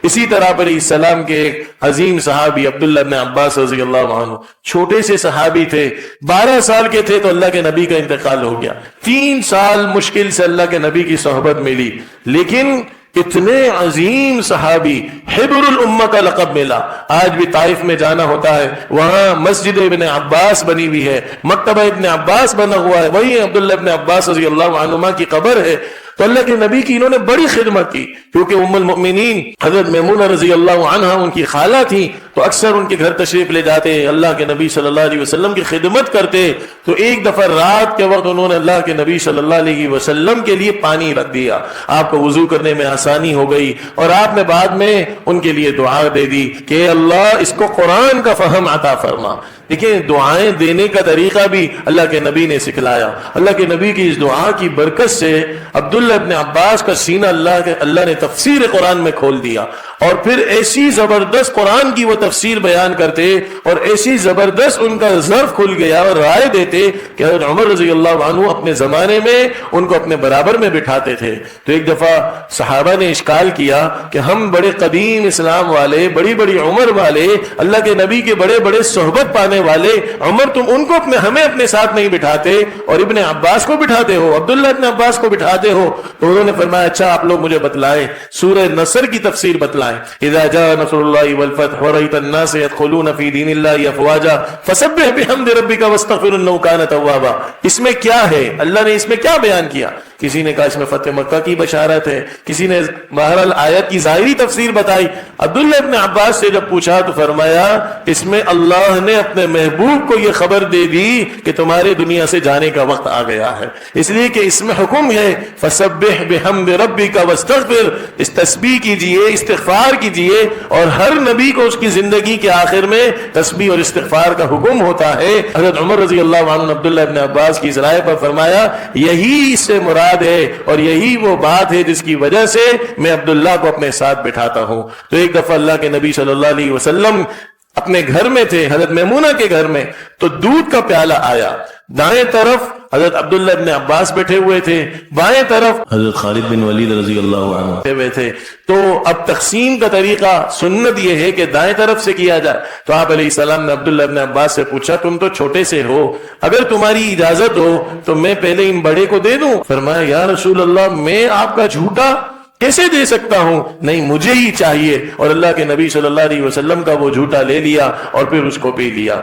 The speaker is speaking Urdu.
اسی طرح پر السلام کے ایک عظیم صحابی عبداللہ بن عباس رضی اللہ عنہ چھوٹے سے صحابی تھے، 12 سال کے تھے تو اللہ کے نبی کا انتقال ہو گیا، 3 سال مشکل سے اللہ کے نبی کی صحبت ملی، لیکن اتنے عظیم صحابی حبر الامہ کا لقب ملا۔ آج بھی طائف میں جانا ہوتا ہے، وہاں مسجد ابن عباس بنی ہوئی ہے، مکتبہ ابن عباس بنا ہوا ہے، وہی عبداللہ ابن عباس رضی اللہ عنہما کی قبر ہے۔ تو اللہ کے نبی کی انہوں نے بڑی خدمت کی، کیونکہ ام المؤمنین حضرت میمونہ رضی اللہ عنہا ان کی خالہ تھی، تو اکثر ان کے گھر تشریف لے جاتے، اللہ کے نبی صلی اللہ علیہ وسلم کی خدمت کرتے۔ تو ایک دفعہ رات کے وقت انہوں نے اللہ کے نبی صلی اللہ علیہ وسلم کے لیے پانی رکھ دیا، آپ کو وضو کرنے میں آسانی ہو گئی، اور آپ نے بعد میں ان کے لیے دعا دے دی کہ اللہ اس کو قرآن کا فہم عطا فرما۔ دیکھیں دعائیں دینے کا طریقہ بھی اللہ کے نبی نے سکھلایا۔ اللہ کے نبی کی اس دعا کی برکت سے عبداللہ ابن عباس کا سینہ اللہ نے تفسیر قرآن میں کھول دیا، اور پھر ایسی زبردست قرآن کی وہ تفسیر بیان کرتے، اور ایسی زبردست ان کا ظرف کھل گیا اور رائے دیتے کہ حضرت عمر رضی اللہ عنہ اپنے زمانے میں ان کو اپنے برابر میں بٹھاتے تھے۔ تو ایک دفعہ صحابہ نے اشکال کیا کہ ہم بڑے قدیم اسلام والے، بڑی بڑی عمر والے، اللہ کے نبی کے بڑے بڑے صحبت پانے والے، عمر تم ان کو ہمیں اپنے ساتھ نہیں بٹھاتے اور ابن عباس کو بٹھاتے ہو، عبداللہ ابن عباس کو بٹھاتے ہو۔ تو انہوں نے فرمایا اچھا آپ لوگ مجھے بتلائیں، سورہ نصر کی تفسیر بتلائیں، اذا جاء نصر اللہ والفتح ورأيت الناس يدخلون في دین اللہ افواجا فسبح بحمد ربک واستغفر انہ کان توابا۔ اس میں کیا ہے؟ اللہ نے اس میں کیا بیان کیا؟ کسی نے کہا اس میں فتح مکہ کی بشارت ہے، کسی نے بہرحال آیت کی ظاہری تفسیر بتائی۔ عبداللہ ابن عباس سے جب پوچھا تو فرمایا اس میں اللہ نے اپنے محبوب کو یہ خبر دے دی کہ تمہارے دنیا سے جانے کا وقت آ گیا ہے، اس لیے کہ اس میں حکم ہے فسبح بحمد ربک واستغفر، اس تسبیح کیجئے، استغفار کیجئے، اور ہر نبی کو اس کی زندگی کے آخر میں تسبیح اور استغفار کا حکم ہوتا ہے۔ حضرت عمر رضی اللہ عنہ عبداللہ ابن عباس کی اس رائے پر فرمایا یہی اس سے مراد ہے، اور یہی وہ بات ہے جس کی وجہ سے میں عبداللہ کو اپنے ساتھ بٹھاتا ہوں۔ تو ایک دفعہ اللہ کے نبی صلی اللہ علیہ وسلم اپنے گھر میں تھے، حضرت میمونہ کے گھر میں، تو دودھ کا پیالہ آیا، دائیں طرف حضرت عبداللہ ابن عباس بیٹھے ہوئے تھے، بائیں طرف حضرت خالد بن ولید رضی اللہ عنہ بیٹھے ہوئے تھے۔ تو اب تقسیم کا طریقہ سنت یہ ہے کہ دائیں طرف سے کیا جائے۔ تو آپ علیہ السلام نے عبداللہ ابن عباس سے پوچھا تم تو چھوٹے سے ہو، اگر تمہاری اجازت ہو تو میں پہلے ان بڑے کو دے دوں؟ فرمایا یا رسول اللہ میں آپ کا جھوٹا کیسے دے سکتا ہوں؟ نہیں مجھے ہی چاہیے، اور اللہ کے نبی صلی اللہ علیہ وسلم کا وہ جھوٹا لے لیا اور پھر اس کو پی لیا۔